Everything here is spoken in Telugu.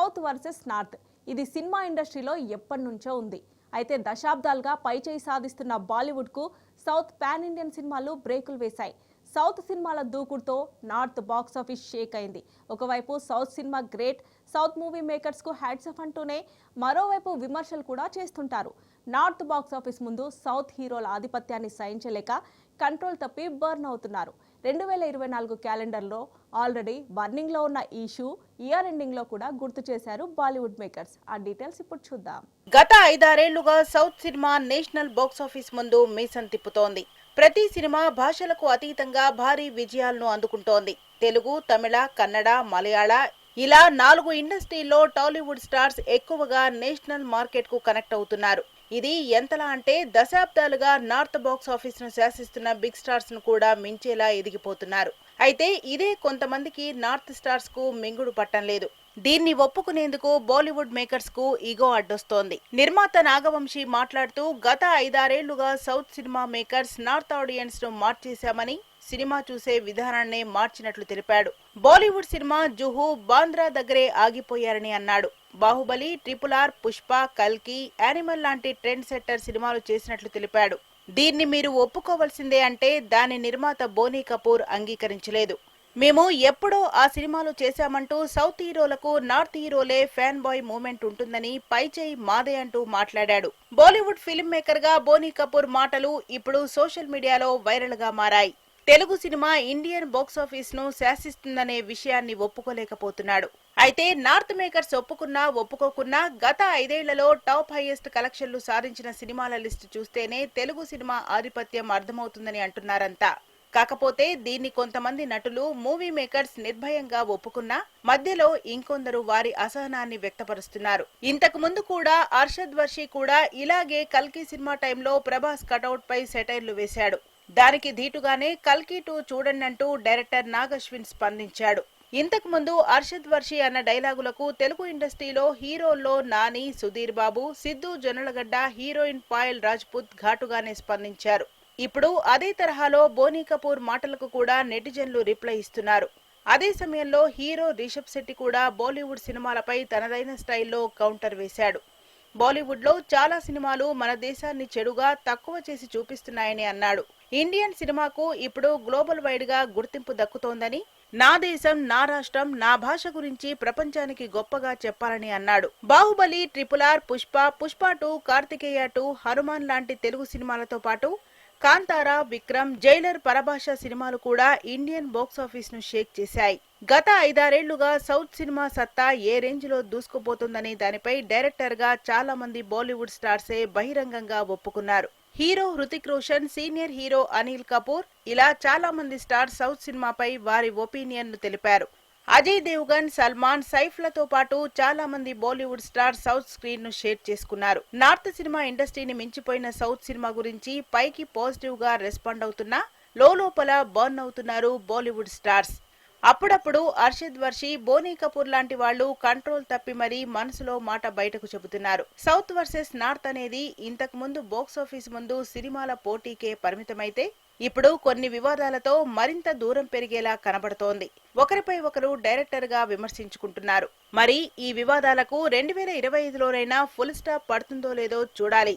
South versus north. ఇది సినిమా ఇండస్ట్రీలో ఎప్పటి నుంచో ఉంది. అయితే దశాబ్దాలుగా పైచేయి సాధిస్తున్న బాలీవుడ్కు సౌత్ పాన్ ఇండియన్ సినిమాలు బ్రేకులు వేశాయి. సౌత్ సినిమాల దూకుడుతో నార్త్ బాక్సాఫీస్ షేక్ అయింది. ఒకవైపు south cinema great, south movie మేకర్స్కు హ్యాట్స్ ఆఫ్ అంటూనే మరోవైపు విమర్శలు కూడా చేస్తుంటారు. నార్త్ బాక్సాఫీస్ ముందు సౌత్ హీరోల ఆధిపత్యాన్ని సహించలేక కంట్రోల్ తప్పి బర్న్ అవుతున్నారు. 2024 క్యాలెండర్లో ఆల్రెడీ బర్నింగ్లో ఉన్న ఈ ఇష్యూ ఇయర్ ఎండింగ్లో కూడా గుర్తు చేశారు బాలీవుడ్ మేకర్స్. ఆ డీటెయిల్స్ ఇప్పుడు చూద్దాం. గత 5-6 ఏళ్లుగా సౌత్ సినిమా నేషనల్ బాక్సాఫీస్ ముందు మీసం తిప్పుతోంది. ప్రతి సినిమా భాషలకు అతీతంగా భారీ విజయాలను అందుకుంటోంది. తెలుగు, తమిళ, కన్నడ, మలయాళ ఇలా 4 ఇండస్ట్రీల్లో టాలీవుడ్ స్టార్స్ ఎక్కువగా నేషనల్ మార్కెట్ కు కనెక్ట్ అవుతున్నారు. ఇది ఎంతలా అంటే దశాబ్దాలుగా నార్త్ బాక్స్ ఆఫీస్ ను శాసిస్తున్న బిగ్ స్టార్స్ ను కూడా మించేలా ఎదిగిపోతున్నారు. అయితే ఇదే కొంతమందికి నార్త్ స్టార్స్ కు మింగుడు పట్టం లేదు. దీన్ని ఒప్పుకునేందుకు బాలీవుడ్ మేకర్స్ కు ఈగో అడ్డొస్తోంది. నిర్మాత నాగవంశీ మాట్లాడుతూ గత 5-6 ఏళ్లుగా south cinema makers north audience ను మార్చేశామని, సినిమా చూసే విధానాన్నే మార్చినట్లు తెలిపాడు. బాలీవుడ్ సినిమా జుహు, బాంద్రా దగ్గరే ఆగిపోయారని అన్నాడు. బాహుబలి, RRR, పుష్ప, కల్కి, యానిమల్ లాంటి ట్రెండ్ సెట్టర్ సినిమాలు చేసినట్లు తెలిపాడు. దీన్ని మీరు ఒప్పుకోవాల్సిందే అంటే దాని నిర్మాత బోనీ కపూర్ అంగీకరించలేదు. మేము ఎప్పుడో ఆ సినిమాలు చేశామంటూ సౌత్ హీరోలకు నార్త్ హీరోలే ఫ్యాన్ బాయ్ మూమెంట్ ఉంటుందని పైచేయి మాదే అంటూ మాట్లాడాడు. బాలీవుడ్ ఫిల్మ్ మేకర్ గా బోనీ కపూర్ మాటలు ఇప్పుడు సోషల్ మీడియాలో వైరల్ గా మారాయి. తెలుగు సినిమా ఇండియన్ బాక్సాఫీస్ ను శాసిస్తుందనే విషయాన్ని ఒప్పుకోలేకపోతున్నాడు. అయితే నార్త్ మేకర్స్ ఒప్పుకున్నా ఒప్పుకోకున్నా గత 5 ఏళ్లలో టాప్ హైయెస్ట్ కలెక్షన్లు సాధించిన సినిమాల లిస్టు చూస్తేనే తెలుగు సినిమా ఆధిపత్యం అర్థమవుతుందని అంటున్నారంతా. కాకపోతే దీన్ని కొంతమంది నటులు, మూవీ మేకర్స్ నిర్భయంగా ఒప్పుకున్నా మధ్యలో ఇంకొందరు వారి అసహనాన్ని వ్యక్తపరుస్తున్నారు. ఇంతకు ముందు కూడా అర్షద్ వర్షి కూడా ఇలాగే కల్కి సినిమా టైంలో ప్రభాస్ కటౌట్ పై సెటైర్లు వేశాడు. దానికి ధీటుగానే కల్కి 2 చూడండంటూ డైరెక్టర్ నాగశ్విన్ స్పందించాడు. ఇంతకు ముందు అర్షద్ వర్షి అన్న డైలాగులకు తెలుగు ఇండస్ట్రీలో హీరోల్లో నాని, సుధీర్ బాబు, సిద్ధు జొన్నలగడ్డ, హీరోయిన్ పాయల్ రాజ్పుత్ ఘాటుగానే స్పందించారు. ఇప్పుడు అదే తరహాలో బోనీ కపూర్ మాటలకు కూడా నెటిజన్లు రిప్లై ఇస్తున్నారు. అదే సమయంలో హీరో రిషబ్ శెట్టి కూడా బాలీవుడ్ సినిమాలపై తనదైన స్టైల్లో కౌంటర్ వేశాడు. బాలీవుడ్ లో చాలా సినిమాలు మన దేశాన్ని చెడుగా, తక్కువ చేసి చూపిస్తున్నాయని అన్నాడు. ఇండియన్ సినిమాకు ఇప్పుడు గ్లోబల్ వైడ్ గా గుర్తింపు దక్కుతోందని, నా దేశం, నా రాష్ట్రం, నా భాష గురించి ప్రపంచానికి గొప్పగా చెప్పాలని అన్నాడు. బాహుబలి, RRR, పుష్ప 2, కార్తికేయ 2, హనుమాన్ లాంటి తెలుగు సినిమాలతో పాటు కాంతారా, విక్రమ్, జైలర్ పరభాష సినిమాలు కూడా ఇండియన్ బాక్సాఫీస్ ను షేక్ చేశాయి. గత 5-6 ఏళ్లుగా సౌత్ సినిమా సత్తా ఏ రేంజ్ లో దూసుకుపోతుందని దానిపై డైరెక్టర్ గా చాలా మంది బాలీవుడ్ స్టార్సే బహిరంగంగా ఒప్పుకున్నారు. Hero Hrithik Roshan, senior hero Anil Kapoor ఇలా చాలా మంది స్టార్స్ సౌత్ సినిమాపై వారి ఒపీనియన్ ను తెలిపారు. అజయ్ దేవ్గన్, సల్మాన్, సైఫ్లతో పాటు చాలా మంది బాలీవుడ్ స్టార్స్ సౌత్ స్క్రీన్ ను షేర్ చేసుకున్నారు. నార్త్ సినిమా ఇండస్ట్రీని మించిపోయిన సౌత్ సినిమా గురించి పైకి పాజిటివ్ గా రెస్పాండ్ అవుతున్నా లోపల బర్న్ అవుతున్నారు బాలీవుడ్ స్టార్స్. అప్పుడప్పుడు అర్షద్ వర్షి, బోనీ కపూర్ లాంటి వాళ్లు కంట్రోల్ తప్పి మరీ మనసులో మాట బయటకు చెబుతున్నారు. సౌత్ వర్సెస్ నార్త్ అనేది ఇంతకు ముందు బాక్సాఫీస్ ముందు సినిమాల పోటీకే పరిమితమైతే ఇప్పుడు కొన్ని వివాదాలతో మరింత దూరం పెరిగేలా కనబడుతోంది. ఒకరిపై ఒకరు డైరెక్టర్ గా విమర్శించుకుంటున్నారు. మరి ఈ వివాదాలకు 2025లోనైనా ఫుల్ స్టాప్ పడుతుందో లేదో చూడాలి.